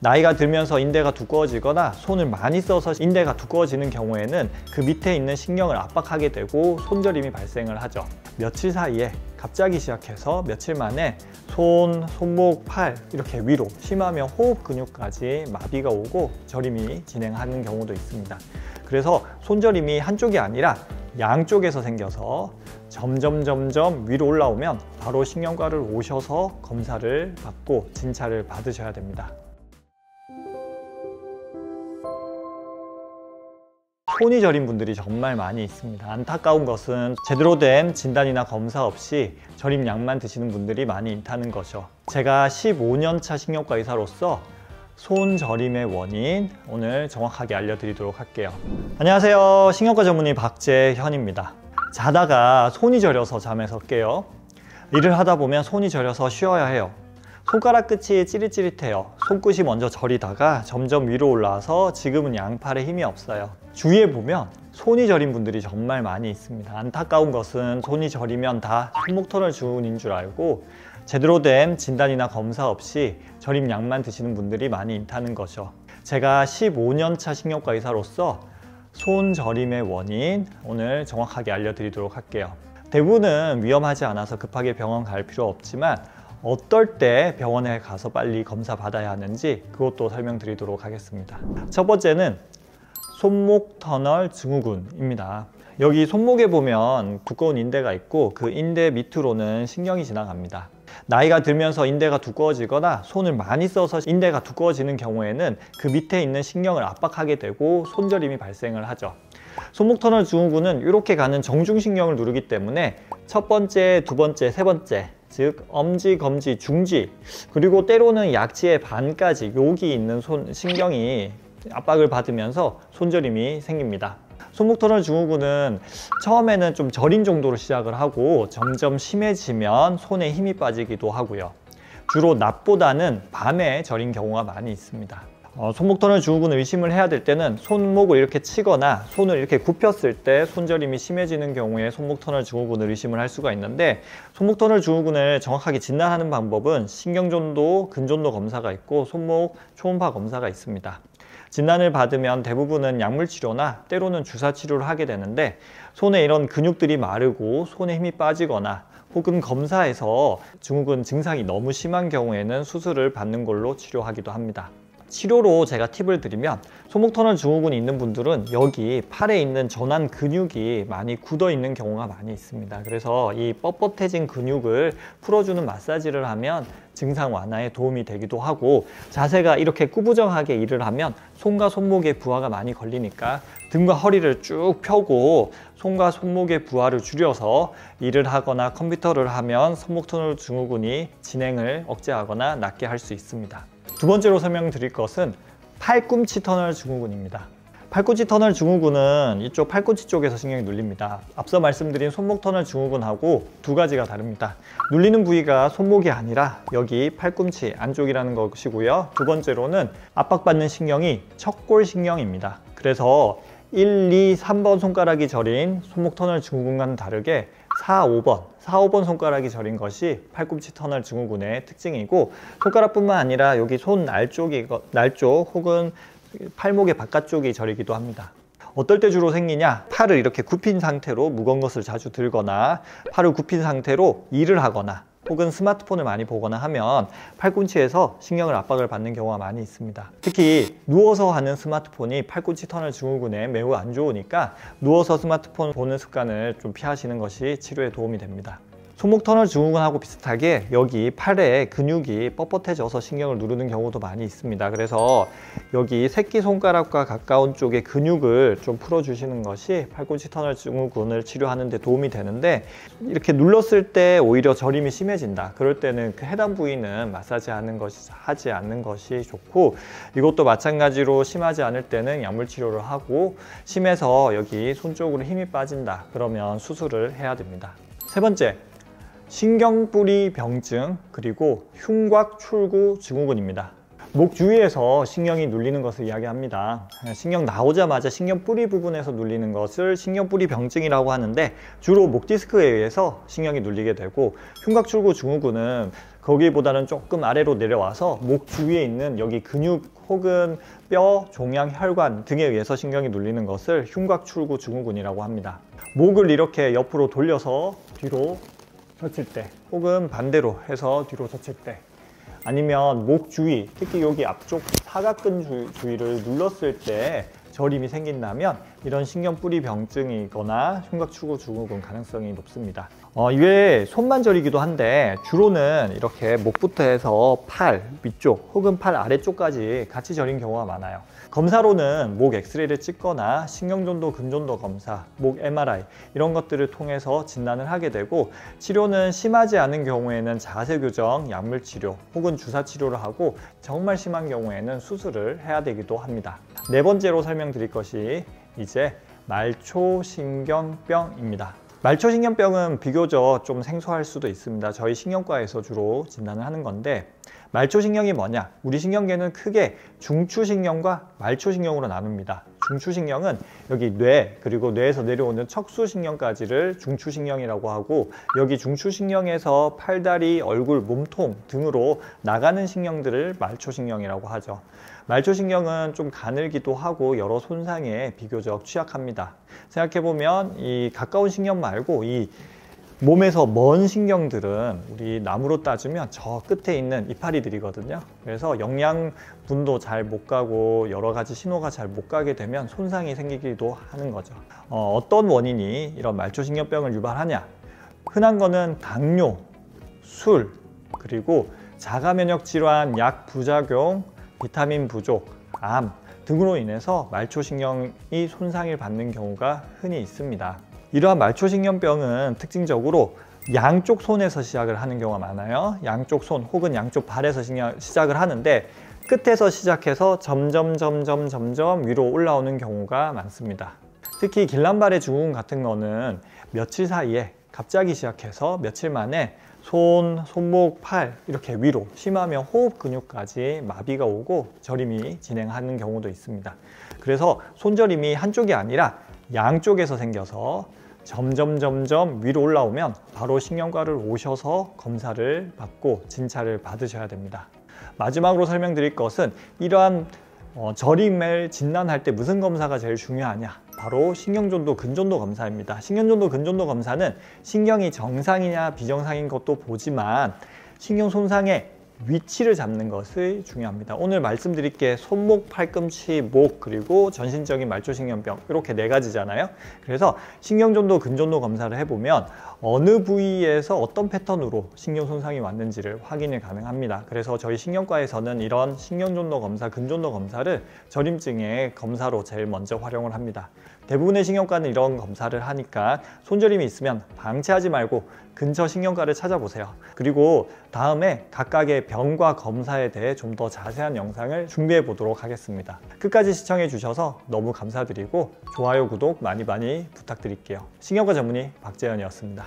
나이가 들면서 인대가 두꺼워지거나 손을 많이 써서 인대가 두꺼워지는 경우에는 그 밑에 있는 신경을 압박하게 되고 손저림이 발생을 하죠. 며칠 사이에 갑자기 시작해서 며칠 만에 손, 손목, 팔 이렇게 위로, 심하면 호흡 근육까지 마비가 오고 저림이 진행하는 경우도 있습니다. 그래서 손저림이 한쪽이 아니라 양쪽에서 생겨서 점점 위로 올라오면 바로 신경과를 오셔서 검사를 받고 진찰을 받으셔야 됩니다. 손이 저린 분들이 정말 많이 있습니다. 안타까운 것은 제대로 된 진단이나 검사 없이 저림 약만 드시는 분들이 많이 있다는 거죠. 제가 15년차 신경과 의사로서 손 저림의 원인 오늘 정확하게 알려드리도록 할게요. 안녕하세요. 신경과 전문의 박재현입니다. 자다가 손이 저려서 잠에서 깨요. 일을 하다 보면 손이 저려서 쉬어야 해요. 손가락 끝이 찌릿찌릿해요. 손끝이 먼저 저리다가 점점 위로 올라와서 지금은 양팔에 힘이 없어요. 주위에 보면 손이 저린 분들이 정말 많이 있습니다. 안타까운 것은 손이 저리면 다 손목 터널 증후군인 줄 알고 제대로 된 진단이나 검사 없이 저림 약만 드시는 분들이 많이 있다는 거죠. 제가 15년차 신경과 의사로서 손 저림의 원인 오늘 정확하게 알려드리도록 할게요. 대부분은 위험하지 않아서 급하게 병원 갈 필요 없지만 어떨 때 병원에 가서 빨리 검사 받아야 하는지 그것도 설명드리도록 하겠습니다. 첫 번째는 손목 터널 증후군입니다. 여기 손목에 보면 두꺼운 인대가 있고 그 인대 밑으로는 신경이 지나갑니다. 나이가 들면서 인대가 두꺼워지거나 손을 많이 써서 인대가 두꺼워지는 경우에는 그 밑에 있는 신경을 압박하게 되고 손저림이 발생을 하죠. 손목 터널 증후군은 이렇게 가는 정중신경을 누르기 때문에 첫 번째, 두 번째, 세 번째 즉 엄지, 검지, 중지 그리고 때로는 약지의 반까지 여기 있는 신경이 압박을 받으면서 손저림이 생깁니다. 손목 터널 증후군은 처음에는 좀 저린 정도로 시작을 하고 점점 심해지면 손에 힘이 빠지기도 하고요. 주로 낮보다는 밤에 저린 경우가 많이 있습니다. 손목 터널 증후군을 의심을 해야 될 때는 손목을 이렇게 치거나 손을 이렇게 굽혔을 때 손저림이 심해지는 경우에 손목 터널 증후군을 의심을 할 수가 있는데 손목 터널 증후군을 정확하게 진단하는 방법은 신경전도, 근전도 검사가 있고 손목 초음파 검사가 있습니다. 진단을 받으면 대부분은 약물 치료나 때로는 주사 치료를 하게 되는데 손에 이런 근육들이 마르고 손에 힘이 빠지거나 혹은 검사에서 증후군 증상이 너무 심한 경우에는 수술을 받는 걸로 치료하기도 합니다. 치료로 제가 팁을 드리면 손목 터널 증후군이 있는 분들은 여기 팔에 있는 전완 근육이 많이 굳어 있는 경우가 많이 있습니다. 그래서 이 뻣뻣해진 근육을 풀어주는 마사지를 하면 증상 완화에 도움이 되기도 하고 자세가 이렇게 꾸부정하게 일을 하면 손과 손목에 부하가 많이 걸리니까 등과 허리를 쭉 펴고 손과 손목의 부하를 줄여서 일을 하거나 컴퓨터를 하면 손목 터널 증후군이 진행을 억제하거나 낫게 할 수 있습니다. 두 번째로 설명드릴 것은 팔꿈치 터널 증후군입니다. 팔꿈치 터널 증후군은 이쪽 팔꿈치 쪽에서 신경이 눌립니다. 앞서 말씀드린 손목 터널 증후군하고 두 가지가 다릅니다. 눌리는 부위가 손목이 아니라 여기 팔꿈치 안쪽이라는 것이고요. 두 번째로는 압박받는 신경이 척골신경입니다. 그래서 1, 2, 3번 손가락이 저린 손목 터널 증후군과는 다르게 4, 5번 손가락이 저린 것이 팔꿈치 터널 증후군의 특징이고 손가락뿐만 아니라 여기 손 날쪽 혹은 팔목의 바깥쪽이 저리기도 합니다. 어떨 때 주로 생기냐? 팔을 이렇게 굽힌 상태로 무거운 것을 자주 들거나 팔을 굽힌 상태로 일을 하거나 혹은 스마트폰을 많이 보거나 하면 팔꿈치에서 신경을 압박을 받는 경우가 많이 있습니다. 특히 누워서 하는 스마트폰이 팔꿈치 터널 증후군에 매우 안 좋으니까 누워서 스마트폰 보는 습관을 좀 피하시는 것이 치료에 도움이 됩니다. 손목 터널 증후군하고 비슷하게 여기 팔에 근육이 뻣뻣해져서 신경을 누르는 경우도 많이 있습니다. 그래서 여기 새끼손가락과 가까운 쪽의 근육을 좀 풀어주시는 것이 팔꿈치 터널 증후군을 치료하는 데 도움이 되는데 이렇게 눌렀을 때 오히려 저림이 심해진다. 그럴 때는 그 해당 부위는 마사지 하지 않는 것이 좋고 이것도 마찬가지로 심하지 않을 때는 약물 치료를 하고 심해서 여기 손 쪽으로 힘이 빠진다. 그러면 수술을 해야 됩니다. 세 번째, 신경뿌리 병증 그리고 흉곽출구 증후군입니다. 목 주위에서 신경이 눌리는 것을 이야기합니다. 신경 나오자마자 신경뿌리 부분에서 눌리는 것을 신경뿌리 병증이라고 하는데 주로 목 디스크에 의해서 신경이 눌리게 되고 흉곽출구 증후군은 거기보다는 조금 아래로 내려와서 목 주위에 있는 여기 근육 혹은 뼈, 종양, 혈관 등에 의해서 신경이 눌리는 것을 흉곽출구 증후군이라고 합니다. 목을 이렇게 옆으로 돌려서 뒤로 젖힐 때, 혹은 반대로 해서 뒤로 젖힐 때, 아니면 목 주위, 특히 여기 앞쪽 사각근 주위를 눌렀을 때 저림이 생긴다면 이런 신경뿌리 병증이거나 흉곽출구 증후군 가능성이 높습니다. 이외에 손만 저리기도 한데 주로는 이렇게 목부터 해서 팔 위쪽 혹은 팔 아래쪽까지 같이 저린 경우가 많아요. 검사로는 목 엑스레이를 찍거나 신경전도 근전도 검사, 목 MRI 이런 것들을 통해서 진단을 하게 되고, 치료는 심하지 않은 경우에는 자세 교정, 약물 치료 혹은 주사 치료를 하고, 정말 심한 경우에는 수술을 해야 되기도 합니다. 네 번째로 설명드릴 것이 이제 말초신경병입니다. 말초신경병은 비교적 좀 생소할 수도 있습니다. 저희 신경과에서 주로 진단을 하는 건데, 말초신경이 뭐냐? 우리 신경계는 크게 중추신경과 말초신경으로 나눕니다. 중추신경은 여기 뇌, 그리고 뇌에서 내려오는 척수신경까지를 중추신경이라고 하고, 여기 중추신경에서 팔다리, 얼굴, 몸통 등으로 나가는 신경들을 말초신경이라고 하죠. 말초신경은 좀 가늘기도 하고 여러 손상에 비교적 취약합니다. 생각해보면 이 가까운 신경 말고 이 몸에서 먼 신경들은 우리 나무로 따지면 저 끝에 있는 이파리들이거든요. 그래서 영양분도 잘 못 가고 여러 가지 신호가 잘 못 가게 되면 손상이 생기기도 하는 거죠. 어떤 원인이 이런 말초신경병을 유발하냐? 흔한 거는 당뇨, 술, 그리고 자가면역 질환, 약 부작용, 비타민 부족, 암 등으로 인해서 말초신경이 손상을 받는 경우가 흔히 있습니다. 이러한 말초신경병은 특징적으로 양쪽 손에서 시작을 하는 경우가 많아요. 양쪽 손 혹은 양쪽 발에서 시작을 하는데, 끝에서 시작해서 점점 위로 올라오는 경우가 많습니다. 특히 길란발의 증후군 같은 거는 며칠 사이에 갑자기 시작해서 며칠 만에 손, 손목, 팔 이렇게 위로, 심하면 호흡 근육까지 마비가 오고 저림이 진행하는 경우도 있습니다. 그래서 손저림이 한쪽이 아니라 양쪽에서 생겨서 점점 위로 올라오면 바로 신경과를 오셔서 검사를 받고 진찰을 받으셔야 됩니다. 마지막으로 설명드릴 것은 이러한 저림을 진단할 때 무슨 검사가 제일 중요하냐? 바로 신경전도 근전도 검사입니다. 신경전도 근전도 검사는 신경이 정상이냐 비정상인 것도 보지만 신경 손상의 위치를 잡는 것이 중요합니다. 오늘 말씀드릴 게 손목, 팔꿈치, 목, 그리고 전신적인 말초신경병 이렇게 네 가지잖아요. 그래서 신경전도 근전도 검사를 해보면 어느 부위에서 어떤 패턴으로 신경 손상이 왔는지를 확인이 가능합니다. 그래서 저희 신경과에서는 이런 신경전도 검사, 근전도 검사를 저림증의 검사로 제일 먼저 활용을 합니다. 대부분의 신경과는 이런 검사를 하니까 손저림이 있으면 방치하지 말고 근처 신경과를 찾아보세요. 그리고 다음에 각각의 병과 검사에 대해 좀 더 자세한 영상을 준비해 보도록 하겠습니다. 끝까지 시청해 주셔서 너무 감사드리고 좋아요, 구독 많이 부탁드릴게요. 신경과 전문의 박재현이었습니다.